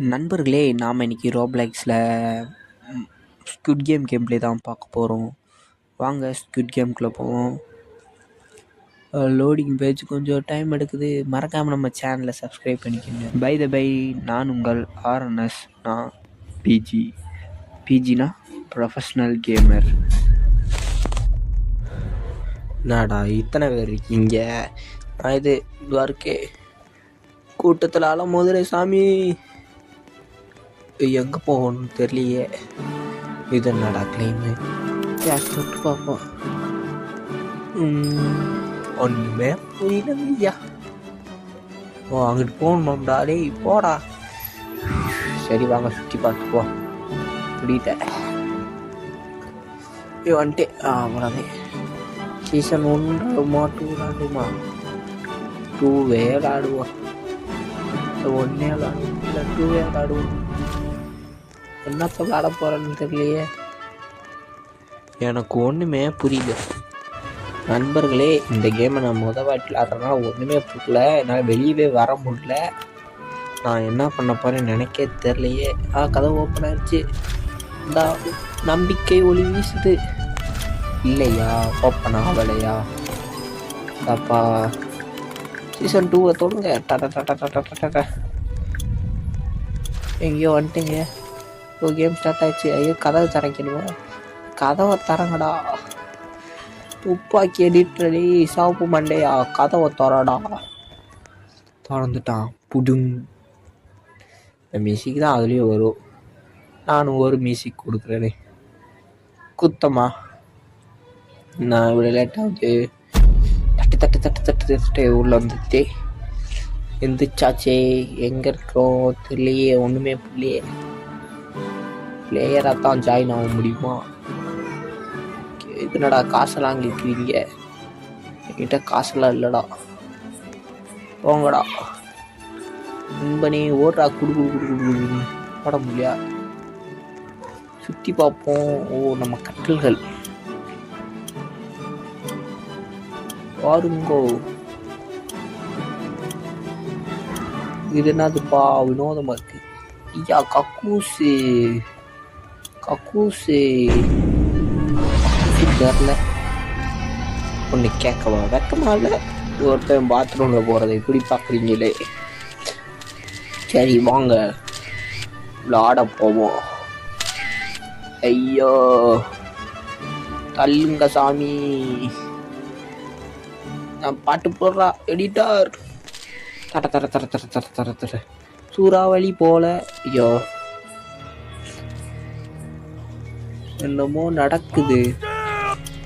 நண்பர்களே, நாம் இன்றைக்கி ரோப்ளாக்ஸில் ஸ்குவிட் கேம் ப்ளே தான் பார்க்க போகிறோம். வாங்க ஸ்குவிட் கேம்குள்ளே போவோம். லோடிங் பேஜ் கொஞ்சம் டைம் எடுக்குது. மறக்காமல் நம்ம சேனலை சப்ஸ்கிரைப் பண்ணிக்கோங்க. பை நான் உங்கள் ஆர்என்எஸ். நான் பிஜினா ப்ரொஃபஷ்னல் கேமர். என்னடா இத்தனை பேர் இருக்கீங்க? நான் இதுவாக இருக்கே கூட்டத்தில் அலமோதுரே சாமி. எங்கே போகணும்னு தெரியலையே. இது என்னடா கிளைமு? கேஷ் தொட்டு பார்ப்போம். ஒன்றுமே புரியலையா? ஓ, அங்கிட்டு போகணுமாம்டா. டேய் போடா. சரி வாங்க சுற்றி பார்த்துப்போம். புரியுத வந்துட்டு அவ்வளோதே. சீசன் 1 விளாடுமா 2 விளாடுவோம். 1 விளாடுவோம் இல்லை 2 விளாடுவோம். என்னத்த விளாட போகிறேன்னு தெரியலையே. எனக்கு ஒன்றுமே புரியல நண்பர்களே. இந்த கேமை நான் வாட்டி விளாட்றேன்னா ஒன்றுமே புரியல. என்னால் வெளியவே வர முடியல. நான் என்ன பண்ண போகிறேன்னு நினைக்க தெரியலையே. கதை ஓப்பன் ஆயிடுச்சு. இந்த நம்பிக்கை ஒளி வீசுது. இல்லையா ஓப்பன் ஆகலையா? அப்பா சீசன் 2 தொடுங்க. டட எங்கேயோ வந்துட்டீங்க. கேம் ஸ்டார்ட் ஆயிடுச்சு. ஐயோ கதவை திறக்கணுமா? கதவை திறங்கடா. துப்பாக்கி எடிட்டடி சாப்பு மண்டையா. கதவை திறடா. திறந்துட்டான். புடுங். இந்த மியூசிக் தான் அதுலேயும் வரும். நானும் ஒரு மியூசிக் கொடுக்குறேனே. குத்தமா நான் இவ்வளோ லேட்டாகுது. தட்டு உள்ள வந்துட்டு எந்திரிச்சாச்சே. எங்கே இருக்கிறோம் தெரியலையே. ஒன்றுமே புரியலையே. பிளேயராக தான் ஜாயின் ஆக முடியுமா? இதுனடா காசெல்லாம் கேட்குறீங்க? என்கிட்ட காசெல்லாம் இல்லைடா. போங்கடா நண்பனே. ஓடுறா. குடு ஓட முடியா? சுற்றி பார்ப்போம். ஓ, நம்ம கட்டல்கள் பாருங்கோ. இது என்னதுப்பா வினோதமாக இருக்கு. ஐயா கக்கூசு தெரில. ஒன்று கேட்கவா வெக்கமா இல்லை? ஒருத்தன் பாத்ரூமில் போகிறத இப்படி பார்க்குறீங்களே. சரி வாங்க விளாட போவோம். ஐயோ தள்ளுங்க சாமி. நான் பாட்டு போடுறா எடிட்டர். தர சூறாவளி போல. ஐயோ என்னமோ நடக்குது.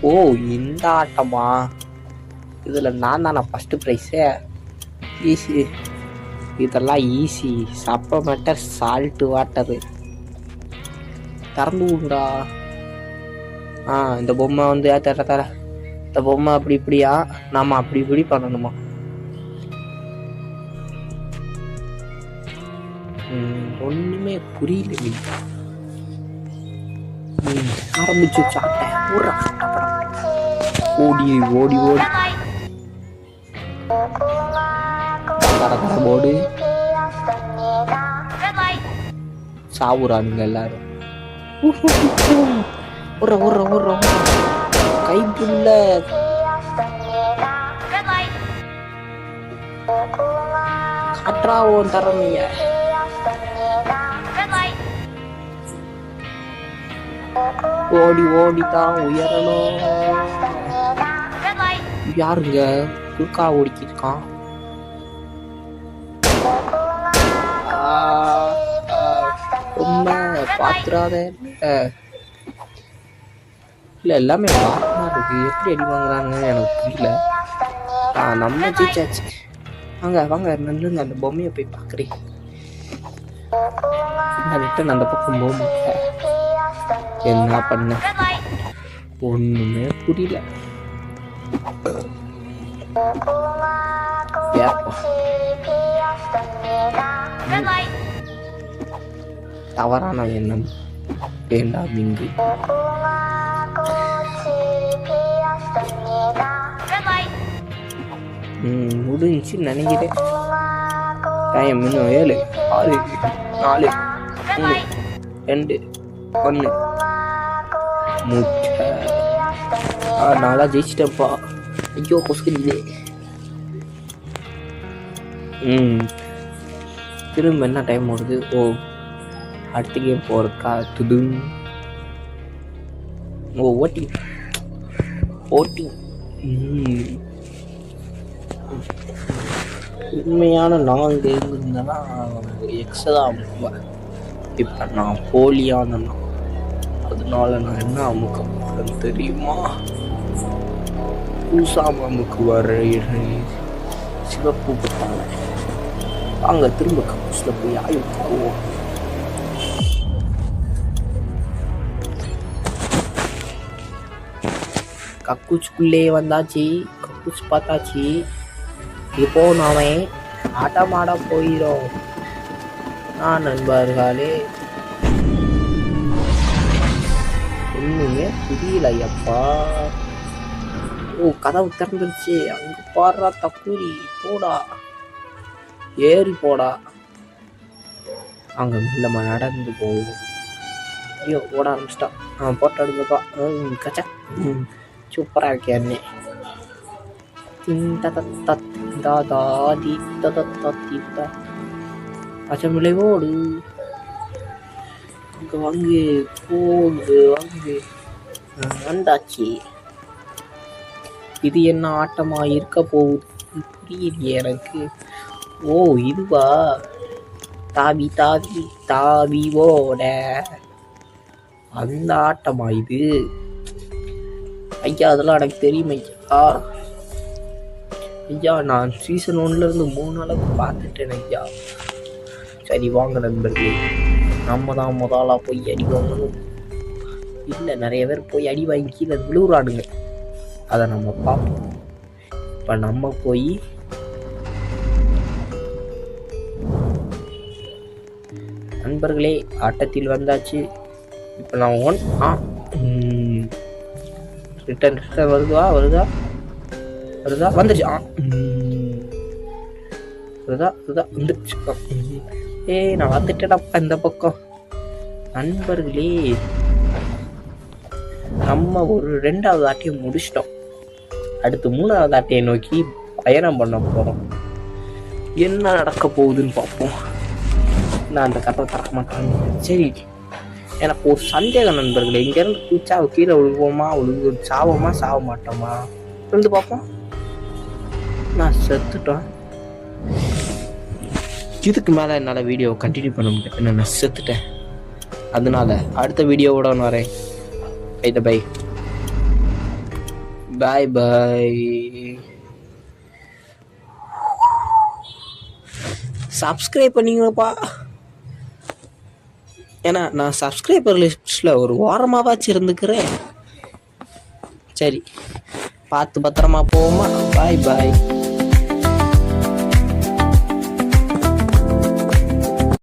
ஓ, இந்த ஆட்டமா? இதில் நான் தானே ஃபஸ்ட்டு ப்ரைஸே. ஈஸி. இதெல்லாம் ஈஸி. சப்பமேட்டர் சால்ட்டு வாட்டரு. திறந்து விடுடா. இந்த பொம்மை வந்து தர இந்த பொம்மை அப்படி இப்படியா? நாம் அப்படி இப்படி பண்ணணுமா? ஒன்றுமே புரியல. ஆரம்பிச்சு சாட்டை ஓடி போடு. சாவுறானுங்க எல்லாரும். கைப்புள்ள காற்றா ஓன் தரமைய. ஓடிதான் உயரணும். யாருங்க குறுக்கா ஓடிக்கிருக்கான்? ரொம்ப பாத்துறாத. இல்லை எல்லாமே வாரமாக இருக்கு. எப்படி அடி வாங்குறாங்கன்னு எனக்கு புரியல. நம்ம ஜெயிச்சாச்சு. வாங்க நல்லுங்க. அந்த பொம்மையை போய் பார்க்குறேன். நான் ரிட்டன் அந்த பக்கம் போக முடியல. என்ன பண்ண ஒன்றுமே புரியல. தவறான எண்ணம் வேண்டாம் இங்கு. முடிஞ்சுன்னு நினைக்கிறேன். டைம் இன்னும் 7 6 4 3 2 1 முட்டை. நாளா ஜெயிச்சிட்டப்பா. ஐயோ கொசுக்குது. திரும்ப என்ன டைம் ஓடுது? ஓ அடுத்த கேம் போகிறக்கா? துதும். ஓ ஓட்டி உண்மையான நாங்கள் இருந்திருந்தேன்னா எக்ஸை தான் அமுக்குவேன். இப்போ நான் போலியான நான், அதனால நான் என்ன அமுக்க போகிறேன்னு தெரியுமா? பூசாம அமுக்குவார் சிவப்பு பட்டாங்க. வாங்க திரும்ப கக்கூஸில் போய் ஆய்வு போவோம். கக்கூச்சுக்குள்ளே வந்தாச்சு. கக்கூஸ் பார்த்தாச்சு. இப்போ நாம ஆட்டம் ஆட போயிடும். நண்பர்களே ஒண்ணுமே புரியல ஐயப்பா. ஓ கதவு திறந்துருச்சு. அங்க பாடுறா தக்கூரி. போடா ஏறி போடா. அங்க இல்லம்மா நடந்து போகும். ஐயோ ஓட ஆரம்பிச்சிட்டான். போட்டோ எடுங்கப்பா. கச்சா சூப்பரா இருக்கே. அச்சம் விளைவோடு வாங்கு போடு வாங்கு. வந்தாச்சு. இது என்ன ஆட்டமா இருக்க போகுது புரியலையே எனக்கு. ஓ இதுவா? தாவி தாவி தாவி ஓட அந்த ஆட்டமா இது? ஐயா அதெல்லாம் எனக்கு தெரியும் ஐயா. ஐயா நான் சீசன் 1லேருந்து 3 அளவுக்கு பார்த்துட்டேன் ஐயா. சரி வாங்க நண்பர்களே, நம்ம தான் முதலாக போய் அடி வாங்கணும். இல்லை நிறைய பேர் போய் அடி வாங்கி கீழே விழுவுறானுங்க. அதை நம்ம பார்ப்போம். இப்போ நம்ம போய் நண்பர்களே ஆட்டத்தில் வந்தாச்சு. இப்போ நான் ரிட்டன் வருதா வந்துருச்சு. வந்துருச்சு. நான் வந்துட்டேன்ப்பா இந்த பக்கம். நண்பர்களே நம்ம ஒரு 2வது ஆட்டையை முடிச்சிட்டோம். அடுத்து 3வது ஆட்டையை நோக்கி பயணம் பண்ண போகிறோம். என்ன நடக்க போகுதுன்னு பார்ப்போம். நான் அந்த கதை தர மாட்டாங்க. சரி எனக்கு ஒரு சந்தேகம் நண்பர்களே. இங்கேருந்து குச்சா கீழே விழுவோமா சாவோமா சாவ மாட்டோமா இருந்து பார்ப்போம். நான் செத்துட்டேன். இதுக்கு மேலே என்னால் வீடியோ கண்டினியூ பண்ண முடியல. நான் செத்துட்டேன். அதனால அடுத்த வீடியோவோட வரேன். பை பாய் பாய். சப்ஸ்கிரைப் பண்ணிங்கப்பா. ஏன்னா நான் சப்ஸ்கிரைபர் லிஸ்ட்டில் ஒரு வாரமாவாச்சும் இருந்துக்கிறேன். சரி பார்த்து பத்திரமா போவோமா? பாய் பாய்.